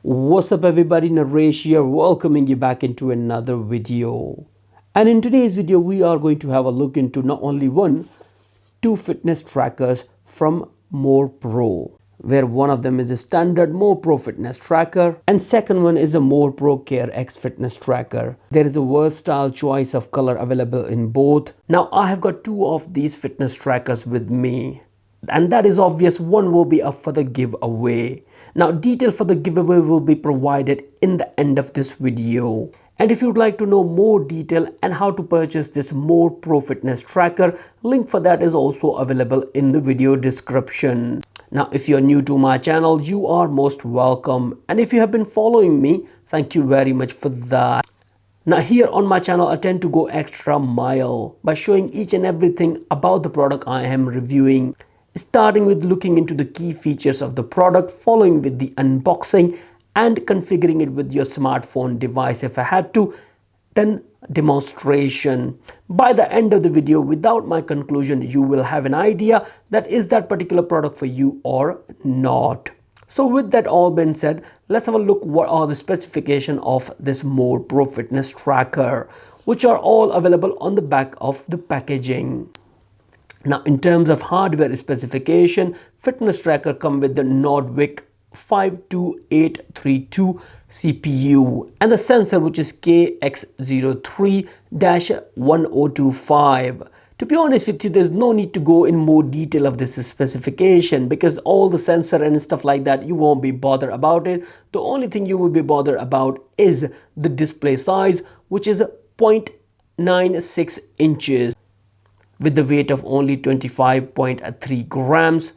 What's up everybody, Naresh here, welcoming you back into another video. And in today's video, we are going to have a look into not only two fitness trackers from Morepro, where one of them is a standard Morepro fitness tracker and second one is a Morepro Care-X fitness tracker. There is a versatile choice of color available in both. Now I have got two of these fitness trackers with me. And that is obvious, one will be up for the giveaway. Now detail for the giveaway will be provided in the end of this video. And if you would like to know more detail and how to purchase this Morepro fitness tracker, link for that is also available in the video description. Now if you are new to my channel, you are most welcome. And if you have been following me, thank you very much for that. Now here on my channel, I tend to go extra mile by showing each and everything about the product I am reviewing. Starting with looking into the key features of the product, following with the unboxing and configuring it with your smartphone device if I had to, then demonstration. By the end of the video, without my conclusion, you will have an idea that is that particular product for you or not. So with that all being said, let's have a look what are the specifications of this Morepro fitness tracker, which are all available on the back of the packaging. Now in terms of hardware specification, fitness tracker come with the Nordic 52832 CPU and the sensor which is KX03-1025. To be honest with you, there's no need to go in more detail of this specification because all the sensor and stuff like that, you won't be bothered about it. The only thing you will be bothered about is the display size, which is 0.96 inches. With the weight of only 25.3 grams,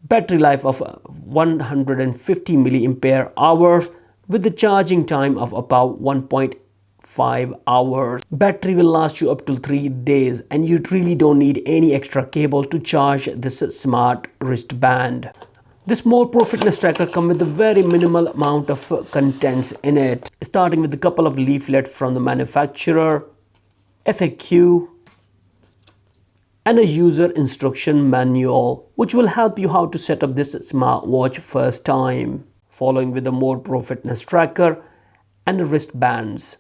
battery life of 150 milliampere hours with the charging time of about 1.5 hours. Battery will last you up to 3 days and you really don't need any extra cable to charge this smart wristband. This Morepro fitness tracker comes with a very minimal amount of contents in it, starting with a couple of leaflets from the manufacturer, FAQ, and a user instruction manual which will help you how to set up this smartwatch first time, following with the Morepro fitness tracker and the wristbands.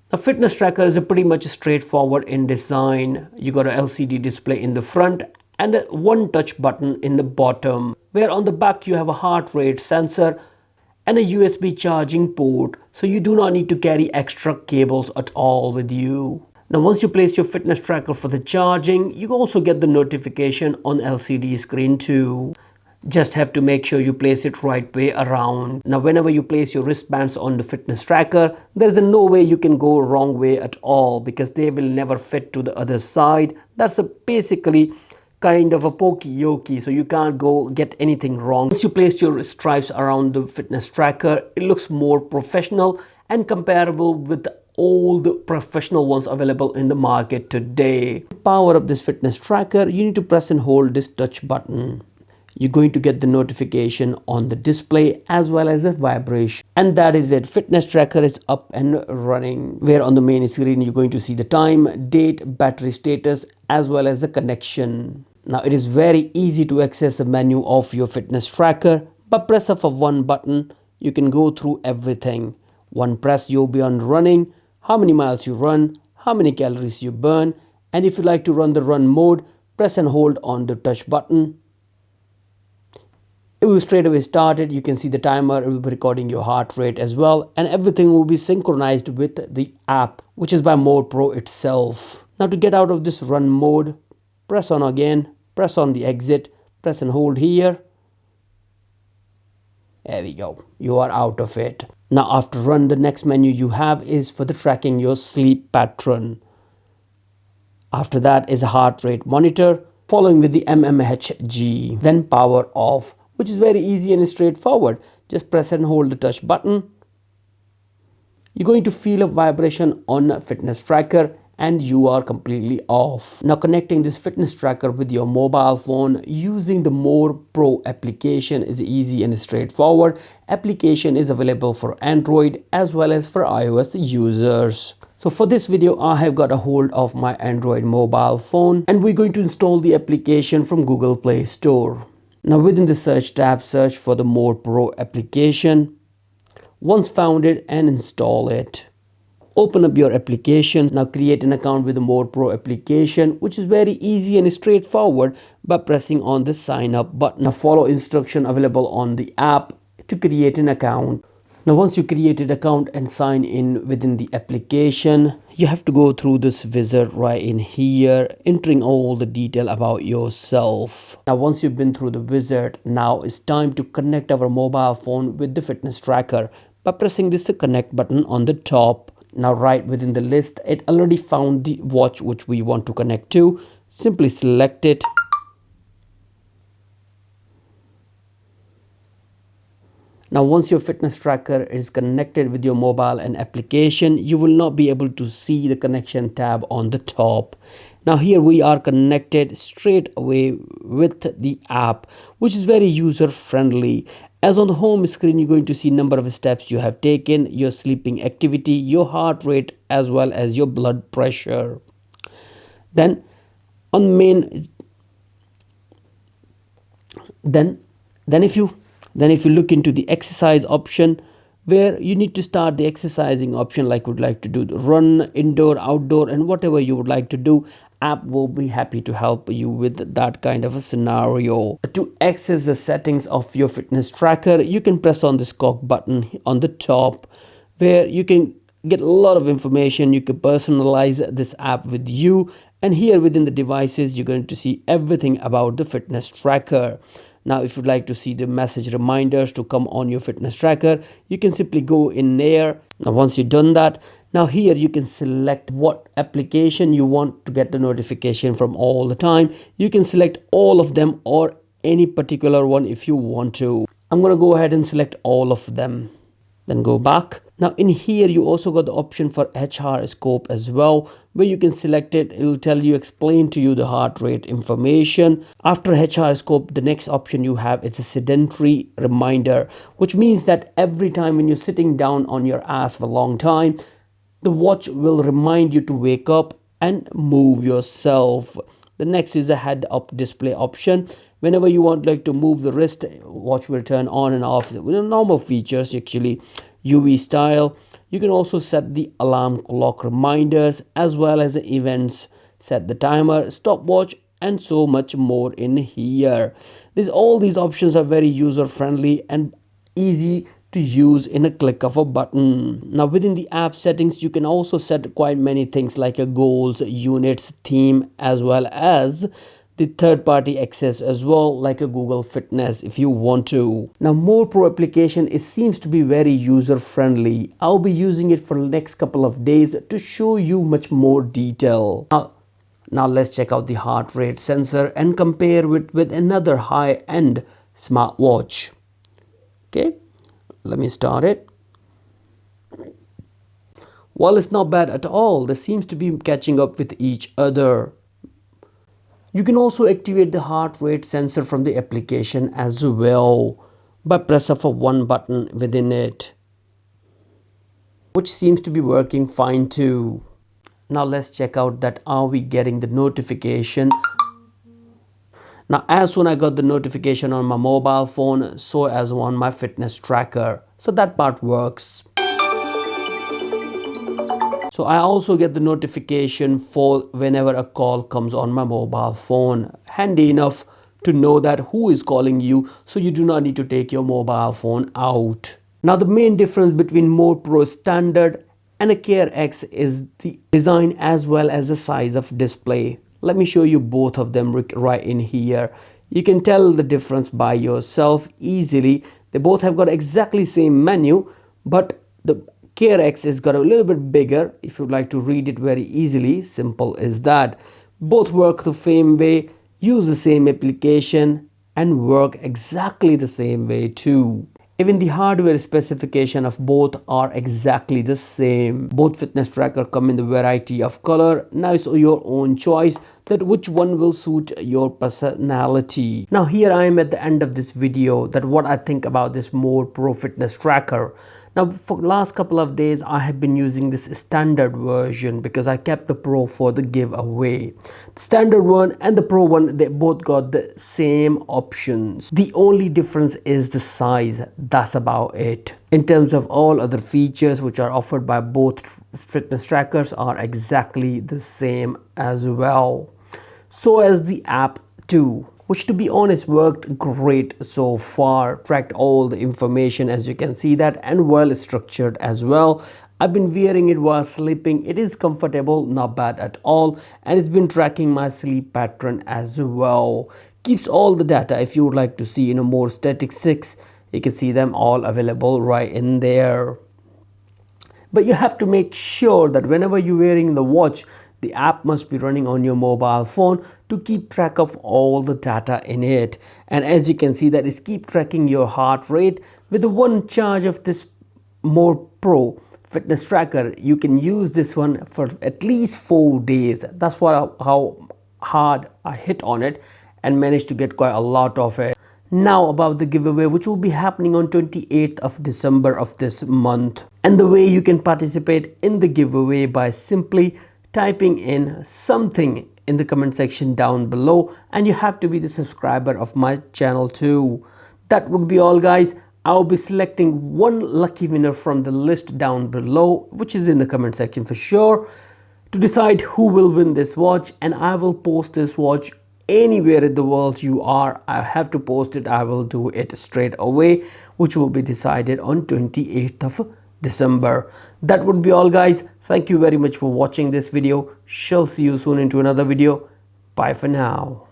The fitness tracker is a pretty much straightforward in design. You got a LCD display in the front and a one touch button in the bottom, where on the back you have a heart rate sensor and a USB charging port, so you do not need to carry extra cables at all with you. Now once you place your fitness tracker for the charging, you also get the notification on LCD screen too. Just have to make sure you place it right way around. Now whenever you place your wristbands on the fitness tracker, there's no way you can go wrong way at all because they will never fit to the other side. That's basically kind of a pokey-yoki, so you can't go get anything wrong. Once you place your stripes around the fitness tracker, it looks more professional and comparable with all the professional ones available in the market today. To power up this fitness tracker, you need to press and hold this touch button. You're going to get the notification on the display as well as a vibration. And that is it. Fitness tracker is up and running, where on the main screen you're going to see the time, date, battery status as well as the connection. Now it is very easy to access the menu of your fitness tracker. But press of one button, you can go through everything. One press, you'll be on running, how many miles you run, how many calories you burn, and if you like to run the run mode, press and hold on the touch button. It will straight away start it. You can see the timer, it will be recording your heart rate as well, and everything will be synchronized with the app, which is by Morepro itself. Now to get out of this run mode, press on again, press on the exit, press and hold here. There we go, you are out of it. Now after run, the next menu you have is for the tracking your sleep pattern. After that is a heart rate monitor, following with the MMHG, then power off, which is very easy and straightforward. Just press and hold the touch button. You're going to feel a vibration on a fitness tracker and you are completely off. Now connecting this fitness tracker with your mobile phone using the Morepro application is easy and straightforward. Application is available for Android as well as for iOS users. So for this video, I have got a hold of my Android mobile phone and we're going to install the application from Google Play Store. Now within the search tab, search for the Morepro application. Once found it, and install it. Open up your application. Now create an account with the Morepro application, which is very easy and straightforward by pressing on the sign up button. Now follow instruction available on the app to create an account. Now once you created account and sign in within the application, you have to go through this wizard right in here, entering all the detail about yourself. Now once you've been through the wizard, now it's time to connect our mobile phone with the fitness tracker by pressing this connect button on the top. Now right within the list, it already found the watch which we want to connect to. Simply select it. Now once your fitness tracker is connected with your mobile and application, you will not be able to see the connection tab on the top. Now here we are connected straight away with the app, which is very user friendly. As on the home screen, you're going to see number of steps you have taken, your sleeping activity, your heart rate, as well as your blood pressure. Then on main, then if you look into the exercise option, where you need to start the exercising option, like would like to do the run, indoor, outdoor, and whatever you would like to do, app will be happy to help you with that kind of a scenario. To access the settings of your fitness tracker, you can press on this cog button on the top, where you can get a lot of information. You can personalize this app with you, and here within the devices you're going to see everything about the fitness tracker. Now if you'd like to see the message reminders to come on your fitness tracker, you can simply go in there. Now once you've done that, now here you can select what application you want to get the notification from all the time. You can select all of them or any particular one if you want to. I'm going to go ahead and select all of them. Then go back. Now in here you also got the option for HR scope as well, where you can select it. It will tell you, explain to you the heart rate information. After HR scope, the next option you have is a sedentary reminder, which means that every time when you're sitting down on your ass for a long time, the watch will remind you to wake up and move yourself. The next is a head up display option. Whenever you want like to move the wrist, watch will turn on and off with normal features, actually UV style. You can also set the alarm clock reminders as well as the events, set the timer, stopwatch, and so much more in here. All these options are very user friendly and easy to use in a click of a button. Now within the app settings, you can also set quite many things like a goals, units, theme, as well as the third-party access as well, like a Google Fitness if you want to. Now Morepro application, it seems to be very user friendly. I'll be using it for the next couple of days to show you much more detail. Now let's check out the heart rate sensor and compare it with another high-end smartwatch. Okay, let me start it. Well, it's not bad at all. They seems to be catching up with each other. You can also activate the heart rate sensor from the application as well by press of one button within it, which seems to be working fine too. Now let's check out that are we getting the notification. Now as soon as I got the notification on my mobile phone, so as on my fitness tracker, so that part works. So I also get the notification for whenever a call comes on my mobile phone. Handy enough to know that who is calling you, so you do not need to take your mobile phone out. Now the main difference between Morepro Standard and a Care-X is the design as well as the size of display. Let me show you both of them right in here. You can tell the difference by yourself easily. They both have got exactly same menu, but the Care-X is got a little bit bigger. If you'd like to read it very easily, simple as that. Both work the same way, use the same application, and work exactly the same way too. Even the hardware specification of both are exactly the same. Both fitness tracker come in the variety of color. Now it's your own choice that which one will suit your personality. Now here I am at the end of this video, that what I think about this Morepro fitness tracker. Now for last couple of days I have been using this standard version because I kept the Pro for the giveaway. The standard one and the Pro one, they both got the same options. The only difference is the size. That's about it. In terms of all other features which are offered by both fitness trackers are exactly the same as well. So as the app too, which to be honest worked great so far, tracked all the information as you can see that, and well structured as well. I've been wearing it while sleeping. It is comfortable, not bad at all, and it's been tracking my sleep pattern as well. Keeps all the data. If you would like to see more statistics, you can see them all available right in there. But you have to make sure that whenever you're wearing the watch, the app must be running on your mobile phone to keep track of all the data in it. And as you can see, that is keep tracking your heart rate. With the one charge of this Morepro fitness tracker, you can use this one for at least 4 days. That's how hard I hit on it and managed to get quite a lot of it. Now about the giveaway, which will be happening on 28th of December of this month. And the way you can participate in the giveaway by simply typing in something in the comment section down below, and you have to be the subscriber of my channel too. That would be all, guys. I'll be selecting one lucky winner from the list down below, which is in the comment section for sure, to decide who will win this watch, and I will post this watch anywhere in the world you are. I have to post it. I will do it straight away, which will be decided on 28th of December. That would be all, guys. Thank you very much for watching this video. Shall see you soon into another video. Bye for now.